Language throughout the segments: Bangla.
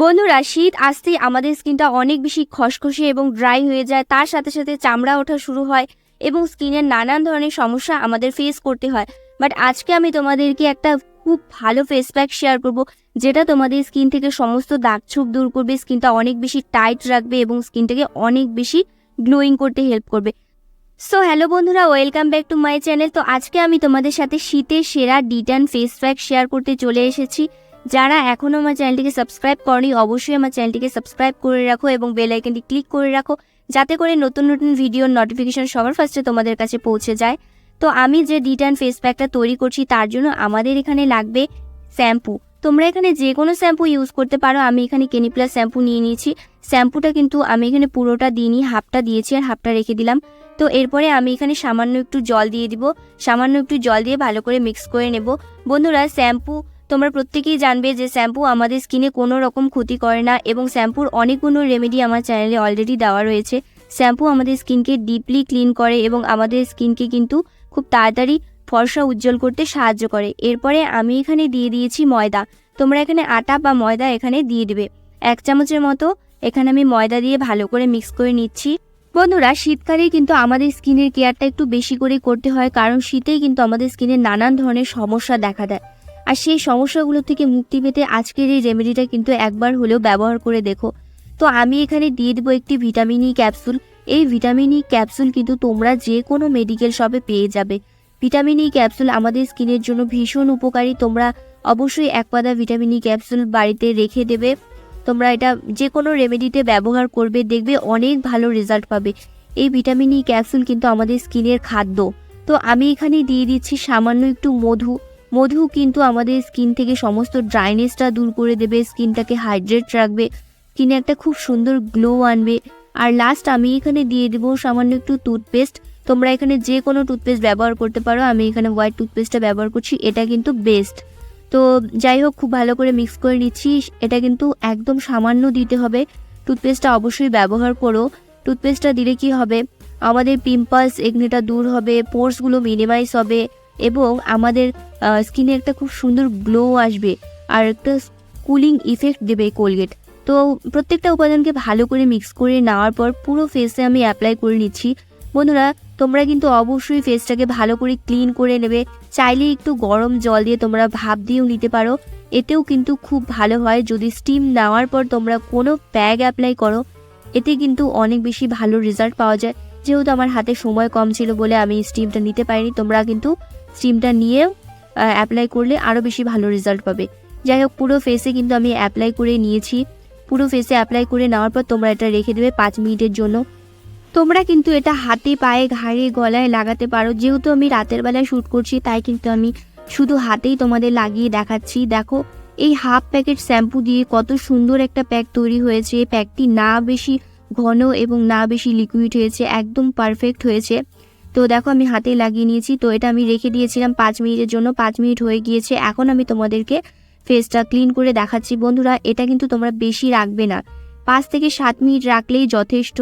বন্ধুরা, শীত আসতেই আমাদের স্কিনটা অনেক বেশি খসখসে এবং ড্রাই হয়ে যায়। তার সাথে সাথে চামড়া ওঠা শুরু হয় এবং স্কিনের নানান ধরনের সমস্যা আমাদের ফেস করতে হয়। বাট আজকে আমি তোমাদেরকে একটা খুব ভালো ফেস প্যাক শেয়ার করব, যেটা তোমাদের স্কিন থেকে সমস্ত দাগছোপ দূর করবে, স্কিনটা অনেক বেশি টাইট রাখবে এবং স্কিনটাকে অনেক বেশি গ্লোয়িং করতে হেল্প করবে। সো হ্যালো বন্ধুরা, welcome back to my channel. তো আজকে আমি তোমাদের সাথে শীতের সেরা ডিটান ফেস প্যাক শেয়ার করতে চলে এসেছি। যারা এখনও আমার চ্যানেলটিকে সাবস্ক্রাইব করনি, অবশ্যই আমার চ্যানেলটিকে সাবস্ক্রাইব করে রাখো এবং বেল আইকনটি ক্লিক করে রাখো, যাতে করে নতুন নতুন ভিডিওর নোটিফিকেশন সবার ফার্স্টে তোমাদের কাছে পৌঁছে যায়। তো আমি যে ডিটান ফেস প্যাকটা তৈরি করছি তার জন্য আমাদের এখানে লাগবে শ্যাম্পু। তোমরা এখানে যে কোনো শ্যাম্পু ইউজ করতে পারো। আমি এখানে ক্লিনিক+ শ্যাম্পু নিয়ে নিয়েছি। শ্যাম্পুটা কিন্তু আমি এখানে পুরোটা দিইনি, হাফটা দিয়েছি আর হাফটা রেখে দিলাম। তো এরপরে আমি এখানে সামান্য একটু জল দিয়ে দিব। সামান্য একটু জল দিয়ে ভালো করে মিক্স করে নেব। বন্ধুরা, শ্যাম্পু তোমরা প্রত্যেকেই জানবে যে শ্যাম্পু আমাদের স্কিনে কোনো রকম ক্ষতি করে না এবং শ্যাম্পুর অনেকগুলো রেমেডি আমার চ্যানেলে অলরেডি দেওয়া রয়েছে। শ্যাম্পু আমাদের স্কিনকে ডিপলি ক্লিন করে এবং আমাদের স্কিনকে কিন্তু খুব তাড়াতাড়ি ফর্সা উজ্জ্বল করতে সাহায্য করে। এরপরে আমি এখানে দিয়ে দিয়েছি ময়দা। তোমরা এখানে আটা বা ময়দা এখানে দিয়ে দেবে। 1 চামচের মতো এখানে আমি ময়দা দিয়ে ভালো করে মিক্স করে নিচ্ছি। বন্ধুরা, শীতকালে কিন্তু আমাদের স্কিনের কেয়ারটা একটু বেশি করে করতে হয়, কারণ শীতেই কিন্তু আমাদের স্কিনে নানান ধরনের সমস্যা দেখা দেয়। আর সেই সমস্যাগুলো থেকে মুক্তি পেতে আজকের এই রেমেডিটা কিন্তু একবার হলেও ব্যবহার করে দেখো। তো আমি এখানে দিয়ে দেবো একটি ভিটামিন ই ক্যাপসুল। এই ভিটামিন ই ক্যাপসুল কিন্তু তোমরা যে কোনো মেডিকেল শপে পেয়ে যাবে। ভিটামিন ই ক্যাপসুল আমাদের স্কিনের জন্য ভীষণ উপকারী। তোমরা অবশ্যই 1 পাতা ভিটামিন ই ক্যাপসুল বাড়িতে রেখে দেবে। তোমরা এটা যে কোনো রেমেডিতে ব্যবহার করবে, দেখবে অনেক ভালো রেজাল্ট পাবে। এই ভিটামিন ই ক্যাপসুল কিন্তু আমাদের স্কিনের খাদ্য। তো আমি এখানে দিয়ে দিচ্ছি সামান্য একটু মধু। মধু কিন্তু আমাদের স্কিন থেকে সমস্ত ড্রাইনেসটা দূর করে দেবে, স্কিনটাকে হাইড্রেট রাখবে, স্কিনে একটা খুব সুন্দর গ্লো আনবে। আর লাস্ট আমি এখানে দিয়ে দেবো সামান্য একটু টুথপেস্ট। তোমরা এখানে যে কোনো টুথপেস্ট ব্যবহার করতে পারো। আমি এখানে হোয়াইট টুথপেস্টটা ব্যবহার করছি, এটা কিন্তু বেস্ট। তো যাই হোক, খুব ভালো করে মিক্স করে নিচ্ছি। এটা কিন্তু একদম সামান্য দিতে হবে। টুথপেস্টটা অবশ্যই ব্যবহার করো। টুথপেস্টটা দিলে কি হবে, আমাদের পিম্পলস একনিটা দূর হবে, পোর্সগুলো মিনিমাইজ হবে এবং আমাদের স্কিনে একটা খুব সুন্দর গ্লো আসবে আর একটা কুলিং ইফেক্ট দেবে কোলগেট। তো প্রত্যেকটা উপাদানকে ভালো করে মিক্স করে নেওয়ার পর পুরো ফেসে আমি অ্যাপ্লাই করে নিচ্ছি। বন্ধুরা, তোমরা কিন্তু অবশ্যই ফেসটাকে ভালো করে ক্লিন করে নেবে। চাইলে একটু গরম জল দিয়ে তোমরা ভাপ দিয়েও নিতে পারো, এতেও কিন্তু খুব ভালো হয়। যদি স্টিম নেওয়ার পর তোমরা কোনো প্যাক অ্যাপ্লাই করো, এতে কিন্তু অনেক বেশি ভালো রেজাল্ট পাওয়া যায়। যেহেতু আমার হাতে সময় কম ছিল বলে আমি স্টিমটা নিতে পারিনি, তোমরা কিন্তু স্টিমটা নিয়ে অ্যাপ্লাই করলে আরও বেশি ভালো রেজাল্ট পাবে। যাই হোক, পুরো ফেসে কিন্তু আমি অ্যাপ্লাই করে নিয়েছি। পুরো ফেসে অ্যাপ্লাই করে নেওয়ার পর তোমরা এটা রেখে দেবে 5 মিনিটের জন্য। তোমরা কিন্তু এটা হাতে, পায়ে, ঘাড়ে, গলায় লাগাতে পারো। যেহেতু আমি রাতের বেলায় শ্যুট করছি, তাই কিন্তু আমি শুধু হাতেই তোমাদের লাগিয়ে দেখাচ্ছি। দেখো, এই হাফ প্যাকেট শ্যাম্পু দিয়ে কত সুন্দর একটা প্যাক তৈরি হয়েছে। এই প্যাকটি না বেশি ঘন এবং না বেশি লিকুইড হয়েছে, একদম পারফেক্ট হয়েছে। তো দেখো, আমি হাতে লাগিয়ে নিয়েছি। তো এটা আমি রেখে দিয়েছিলাম 5 মিনিটের জন্য। 5 মিনিট হয়ে গিয়েছে। এখন আমি তোমাদেরকে ফেসটা ক্লিন করে দেখাচ্ছি। বন্ধুরা, এটা কিন্তু তোমরা বেশি রাখবে না, 5 থেকে 7 মিনিট রাখলেই যথেষ্ট।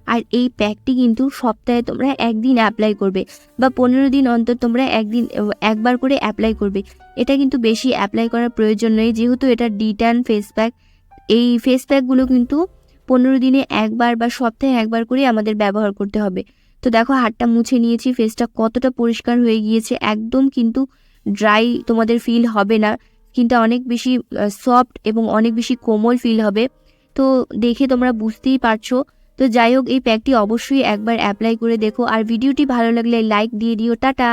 আর এই প্যাকটি কিন্তু সপ্তাহে তোমরা 1 দিন অ্যাপ্লাই করবে বা 15 দিন অন্তর তোমরা একবার করে অ্যাপ্লাই করবে। এটা কিন্তু বেশি অ্যাপ্লাই করার প্রয়োজন নেই, যেহেতু এটা ডিট্যান ফেস প্যাক। এই ফেস প্যাকগুলো কিন্তু 15 দিনে একবার বা সপ্তাহে একবার করে আমাদের ব্যবহার করতে হবে। তো দেখো, হাতটা মুছে নিয়েছি, ফেসটা কতটা পরিষ্কার হয়ে গিয়েছে। একদম কিন্তু ড্রাই তোমাদের ফিল হবে না, কিন্তু অনেক বেশি সফট এবং অনেক বেশি কোমল ফিল হবে। তো দেখে তোমরা বুঝতেই পারছো। তো যাই হোক, এই প্যাকটি অবশ্যই একবার অ্যাপ্লাই করে দেখো। আর ভিডিওটি ভালো লাগলে লাইক দিয়ে দিও। টাটা।